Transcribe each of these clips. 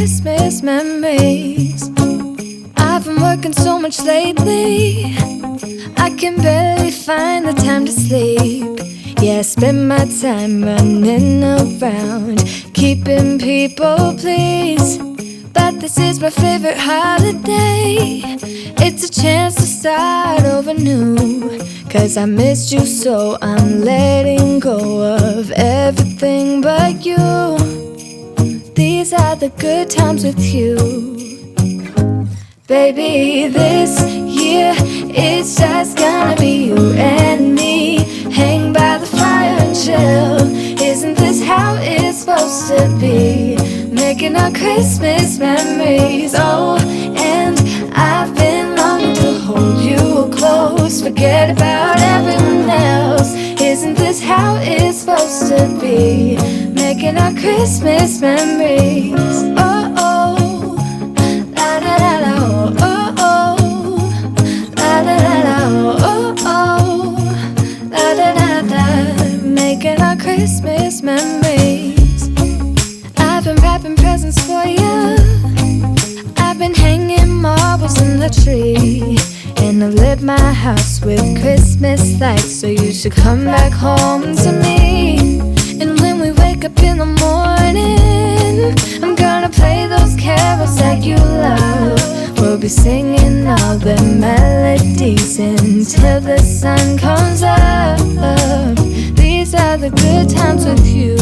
Christmas memories. I've been working so much lately, I can barely find the time to sleep. Yeah, I spend my time running around, keeping people pleased. But this is my favorite holiday. It's a chance to start over new. 'Cause I missed you so I'm letting go of everything but you. These are the good times with you. Baby, this year it's just gonna be you and me. Hang by the fire and chill. Isn't this how it's supposed to be? Making our Christmas memories. Oh, and I've been longing to hold you close. Forget about everyone else. Isn't this how it's supposed to be? Making our Christmas memories. Oh, oh, la da da da, oh, oh, la da da da, oh, oh, la da da da. Making our Christmas memories. I've been wrapping presents for you. I've been hanging marbles in the tree, and I've lit my house with Christmas lights. So you should come back home to me. And when we wake up in the morning, I'm gonna play those carols that you love. We'll be singing all the melodies until the sun comes up. These are the good times with you.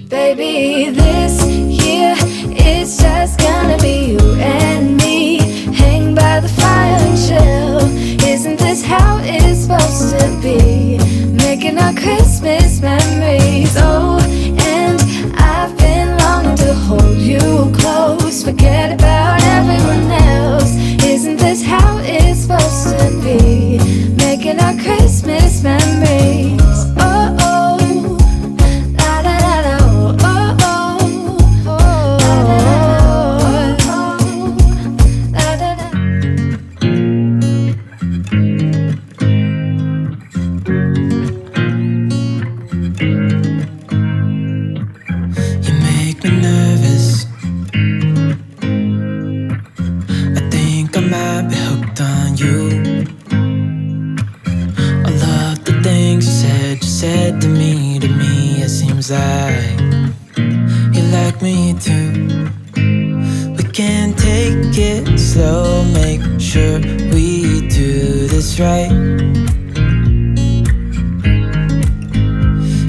Baby, this year it's just gonna be you and me. Hang by the fire and chill. Isn't this how it's supposed to be? Making our Christmas memories. Oh, and I've been longing to hold you close. Forget about everyone else. Isn't this how it's supposed to be? Making our Christmas memories. Oh, oh, la da da da, oh, oh, oh, la da da. You make me nervous. I think I might be hooked on you. All of the things you said to me, it seems like you like me too. We can take it slow, make sure we do this right.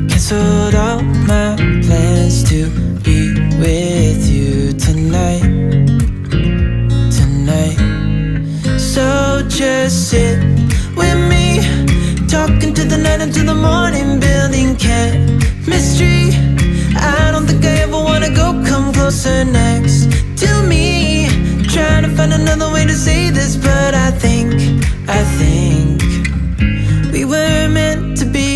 Canceled all my plans to be with you tonight. So just sit with me, talking to the night until the morning, building chemistry. I don't think I ever wanna go come closer next to me. Trying to find another way to say this, but I think we were meant to be.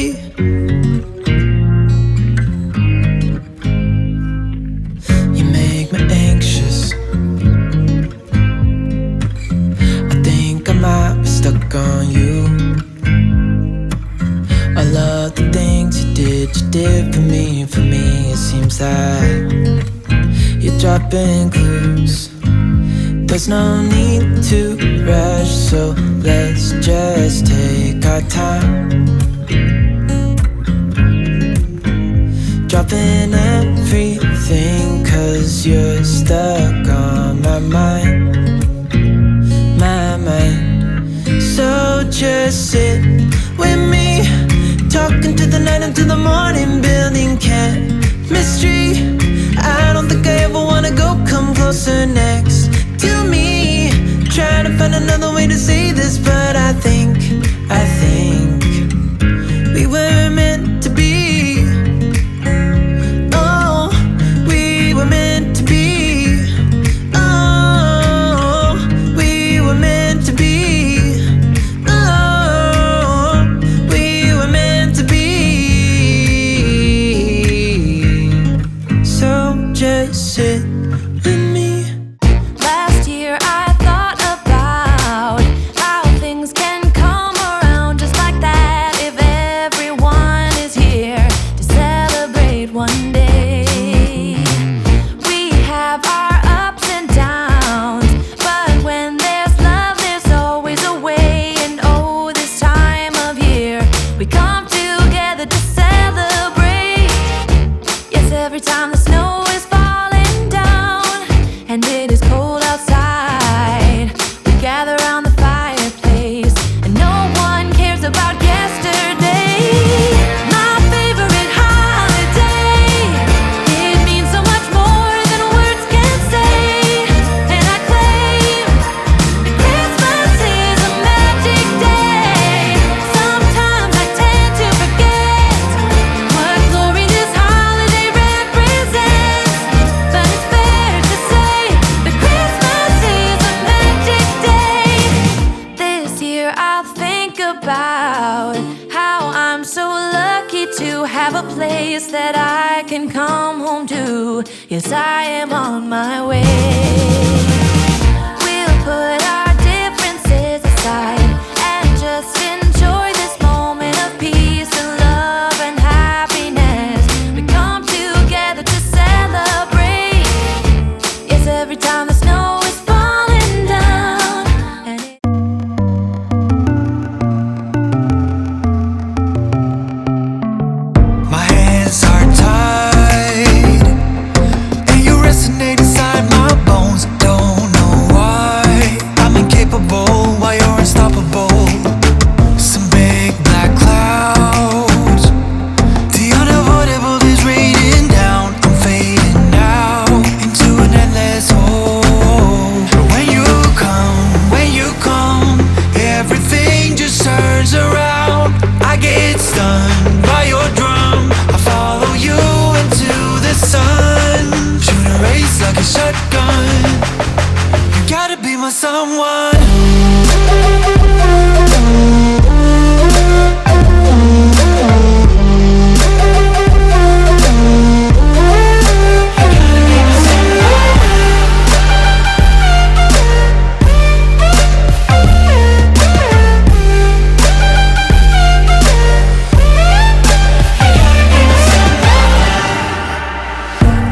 You make me anxious. I think I might be stuck on you. I love the things you did for me. It seems like you're dropping clues. There's no need to rush, so let's just take our time. Dropping everything, 'cause you're stuck on my mind. So just sit with me, talking to the night until the morning, building chemistry. I don't think I ever wanna go come closer next to me. Trying to find another way to say this, but I think we were meant to be. Oh, we were meant to be. Oh, we were meant to be. Just sit with me. Last year I thought about peace that I can come home to. Yes, I am on my way. We'll put our differences aside and just enjoy this moment of peace and love and happiness. We come together to celebrate. Yes, every time the snow is falling down and my hands are tied, and you resonate inside my bones. Don't know why I'm incapable while you're unstoppable. Some big black clouds, the unavoidable is raining down. I'm fading out into an endless hole. When you come, everything just turns around. I get stunned by your drum. I follow you into the sun. Shoot a race like a shotgun. You gotta be my someone.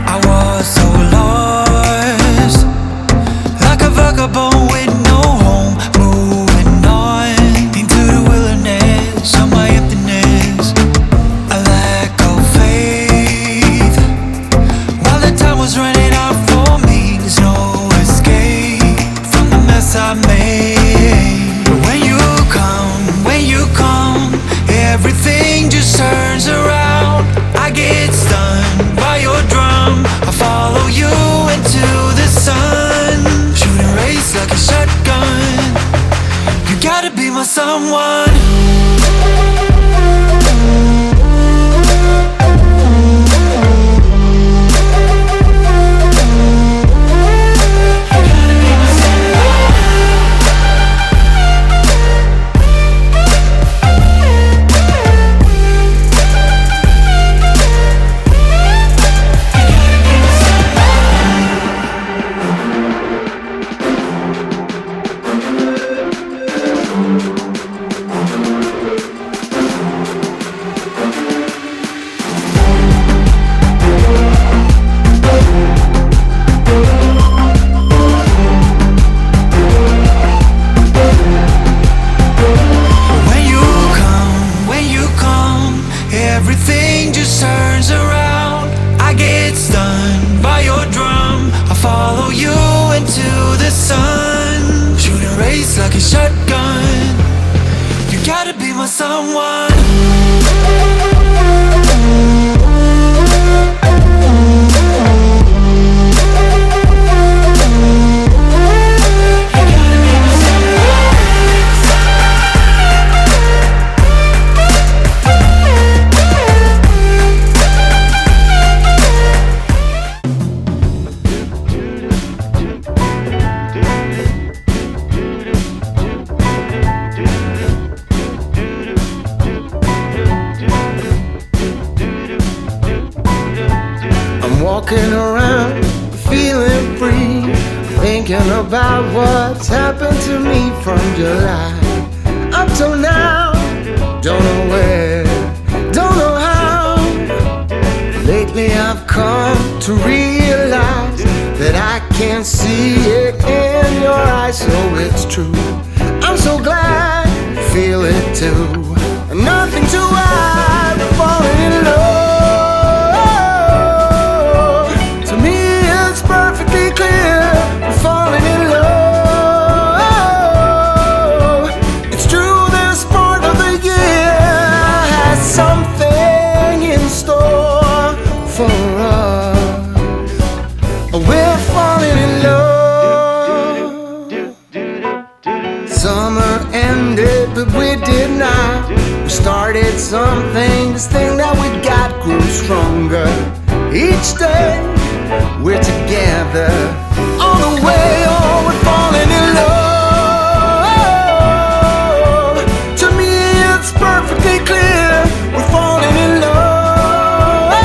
I was so lost, like a vagabond with no home, moving on into the wilderness of my emptiness. A lack of faith, while the time was running out for me. There's no escape from the mess I made. But when you come, everything just turns around. I get stunned by your drum. I follow you into the sun. Shoot a race like a shotgun. You gotta be my someone. When you come, everything just turns around. I get stunned by your drum. I follow you into the sun. Shoot a race like a shotgun. You gotta be my someone. Walking around, feeling free, thinking about what's happened to me from July up till now. Don't know where, don't know how. Lately I've come to realize that I can't see it in your eyes, so it's true. I'm so glad you feel it too. Nothing to hide, we're falling in love. Perfectly clear, we're falling in love. It's true, this part of the year has something in store for us. We're falling in love. Summer ended, but we did not. We started something, this thing that we got grew stronger each day. We're together all the way, oh, we're falling in love. To me it's perfectly clear, we're falling in love.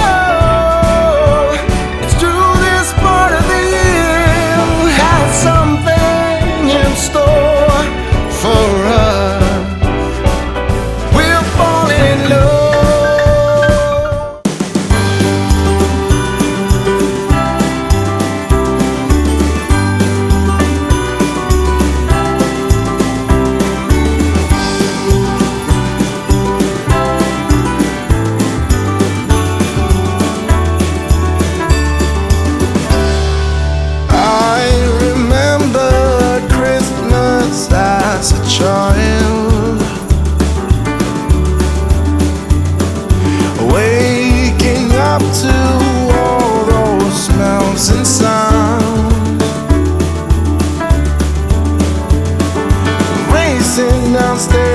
sitting downstairs